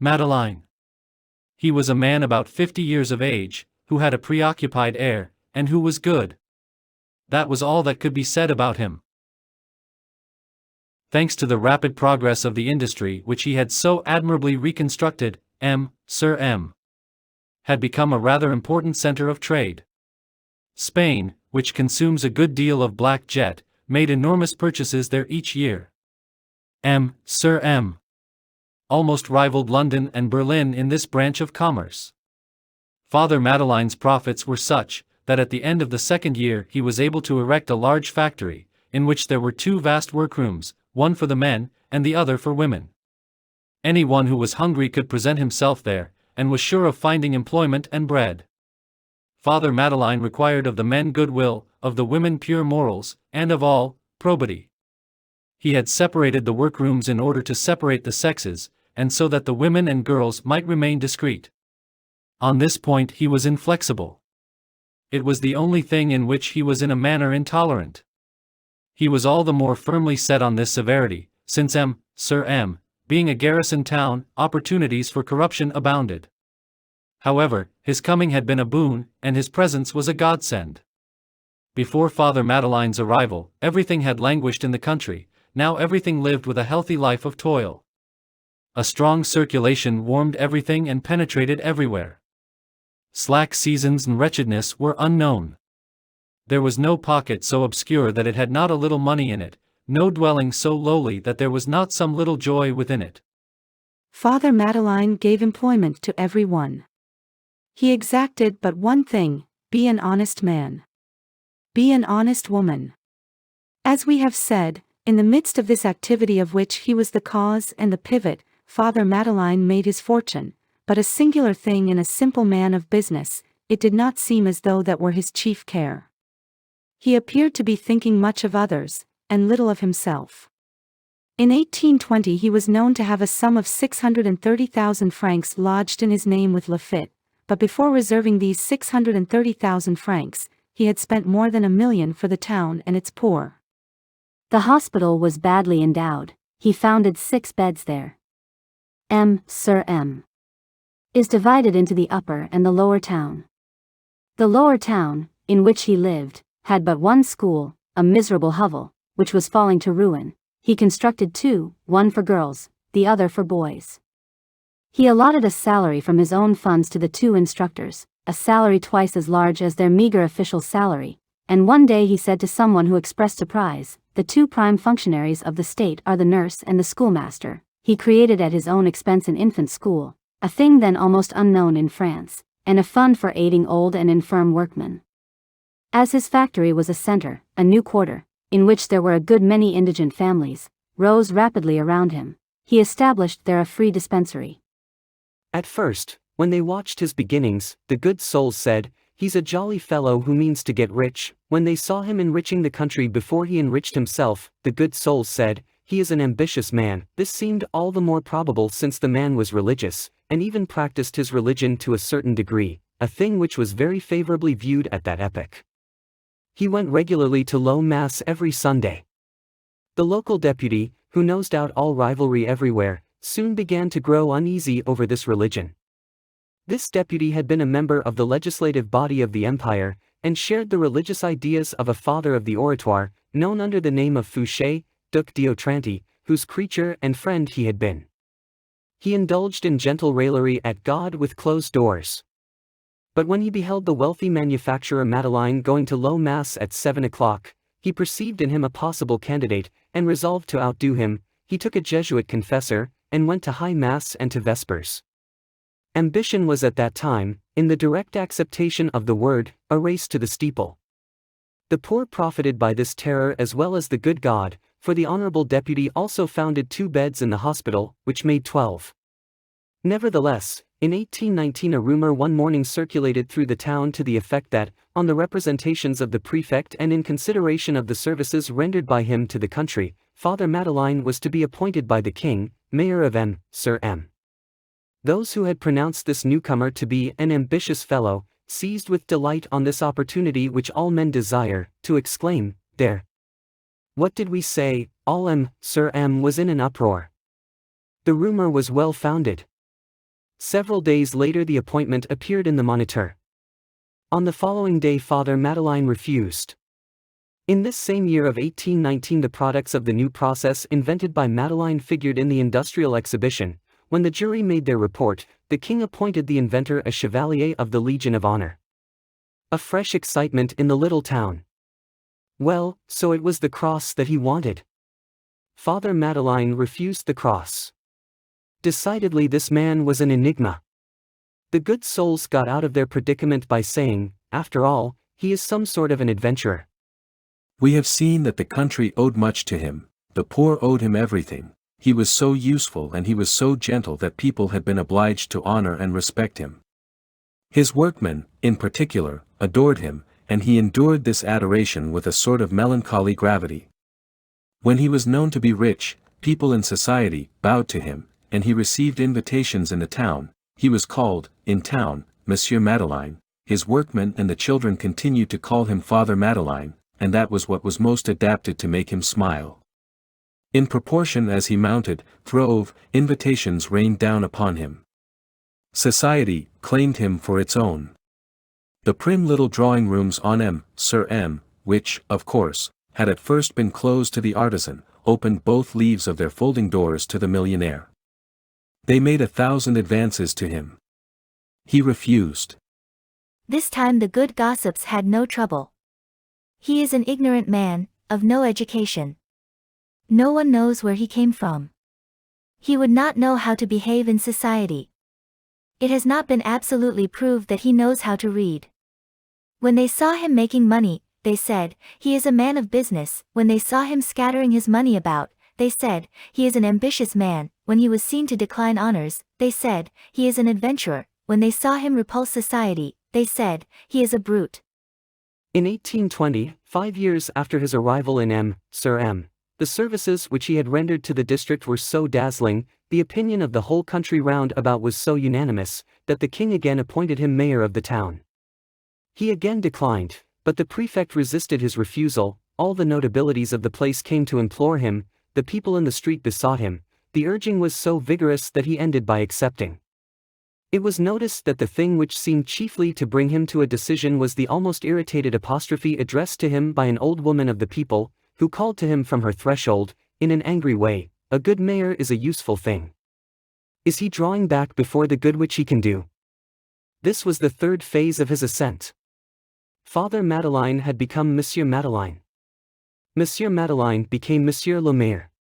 Madeleine. He was a man about 50 years of age, who had a preoccupied air, and who was good. That was all that could be said about him. Thanks to the rapid progress of the industry which he had so admirably reconstructed, Sir M. had become a rather important center of trade. Spain, which consumes a good deal of black jet, made enormous purchases there each year. Sir M. almost rivaled London and Berlin in this branch of commerce. Father Madeleine's profits were such, that at the end of the second year he was able to erect a large factory, in which there were two vast workrooms, one for the men, and the other for women. Anyone who was hungry could present himself there, and was sure of finding employment and bread. Father Madeleine required of the men goodwill, of the women pure morals, and of all, probity. He had separated the workrooms in order to separate the sexes, and so that the women and girls might remain discreet. On this point he was inflexible. It was the only thing in which he was in a manner intolerant. He was all the more firmly set on this severity, since Sir M, being a garrison town, opportunities for corruption abounded. However, his coming had been a boon, and his presence was a godsend. Before Father Madeleine's arrival, everything had languished in the country, now everything lived with a healthy life of toil. A strong circulation warmed everything and penetrated everywhere. Slack seasons and wretchedness were unknown. There was no pocket so obscure that it had not a little money in it, no dwelling so lowly that there was not some little joy within it. Father Madeleine gave employment to every one. He exacted but one thing: be an honest man. Be an honest woman. As we have said, in the midst of this activity of which he was the cause and the pivot, Father Madeleine made his fortune, but a singular thing in a simple man of business, it did not seem as though that were his chief care. He appeared to be thinking much of others, and little of himself. In 1820 he was known to have a sum of 630,000 francs lodged in his name with Lafitte, but before reserving these 630,000 francs, he had spent more than 1,000,000 for the town and its poor. The hospital was badly endowed. He founded 6 beds there. Sir M. is divided into the upper and the lower town. The lower town, in which he lived, had but one school, a miserable hovel, which was falling to ruin. He constructed 2, one for girls, the other for boys. He allotted a salary from his own funds to the 2 instructors, a salary twice as large as their meager official salary, and one day he said to someone who expressed surprise, "The 2 prime functionaries of the state are the nurse and the schoolmaster." He created at his own expense an infant school, a thing then almost unknown in France, and a fund for aiding old and infirm workmen. As his factory was a center, a new quarter, in which there were a good many indigent families, rose rapidly around him. He established there a free dispensary. At first, when they watched his beginnings, the good souls said, "He's a jolly fellow who means to get rich." When they saw him enriching the country before he enriched himself, the good souls said, "He is an ambitious man." This seemed all the more probable since the man was religious, and even practiced his religion to a certain degree, a thing which was very favorably viewed at that epoch. He went regularly to low mass every Sunday. The local deputy, who nosed out all rivalry everywhere, soon began to grow uneasy over this religion. This deputy had been a member of the legislative body of the empire, and shared the religious ideas of a father of the oratoire, known under the name of Fouché, Duc d'Otranto, whose creature and friend he had been. He indulged in gentle raillery at God with closed doors. But when he beheld the wealthy manufacturer Madeleine going to low mass at 7 o'clock, he perceived in him a possible candidate, and resolved to outdo him. He took a Jesuit confessor, and went to high mass and to vespers. Ambition was at that time, in the direct acceptation of the word, a race to the steeple. The poor profited by this terror as well as the good God, for the honorable deputy also founded 2 beds in the hospital, which made 12. Nevertheless, in 1819 a rumor one morning circulated through the town to the effect that, on the representations of the prefect and in consideration of the services rendered by him to the country, Father Madeleine was to be appointed by the king, mayor of Sir M. Those who had pronounced this newcomer to be an ambitious fellow, seized with delight on this opportunity which all men desire, to exclaim, "There! What did we say?" All Sir M was in an uproar. The rumor was well founded. Several days later the appointment appeared in the Moniteur. On the following day Father Madeleine refused. In this same year of 1819 the products of the new process invented by Madeleine figured in the industrial exhibition. When the jury made their report, the king appointed the inventor a Chevalier of the Legion of Honor. A fresh excitement in the little town. Well, so it was the cross that he wanted. Father Madeleine refused the cross. Decidedly this man was an enigma. The good souls got out of their predicament by saying, after all, he is some sort of an adventurer. We have seen that the country owed much to him, the poor owed him everything. He was so useful and he was so gentle that people had been obliged to honor and respect him. His workmen, in particular, adored him, and he endured this adoration with a sort of melancholy gravity. When he was known to be rich, people in society bowed to him, and he received invitations in the town. He was called, in town, Monsieur Madeleine. His workmen and the children continued to call him Father Madeleine, and that was what was most adapted to make him smile. In proportion as he mounted, throve, invitations rained down upon him. Society claimed him for its own. The prim little drawing rooms on Sir M, which, of course, had at first been closed to the artisan, opened both leaves of their folding doors to the millionaire. They made 1,000 advances to him. He refused. This time the good gossips had no trouble. He is an ignorant man, of no education. No one knows where he came from. He would not know how to behave in society. It has not been absolutely proved that he knows how to read. When they saw him making money, they said, he is a man of business. When they saw him scattering his money about, they said, he is an ambitious man. When he was seen to decline honors, they said, he is an adventurer. When they saw him repulse society, they said, he is a brute. In 1820, 5 years after his arrival in Sir M, the services which he had rendered to the district were so dazzling, the opinion of the whole country round about was so unanimous, that the king again appointed him mayor of the town. He again declined, but the prefect resisted his refusal. All the notabilities of the place came to implore him, the people in the street besought him. The urging was so vigorous that he ended by accepting. It was noticed that the thing which seemed chiefly to bring him to a decision was the almost irritated apostrophe addressed to him by an old woman of the people, who called to him from her threshold, in an angry way, "A good mayor is a useful thing. Is he drawing back before the good which he can do?" This was the third phase of his ascent. Father Madeleine had become Monsieur Madeleine. Monsieur Madeleine became Monsieur le Maire.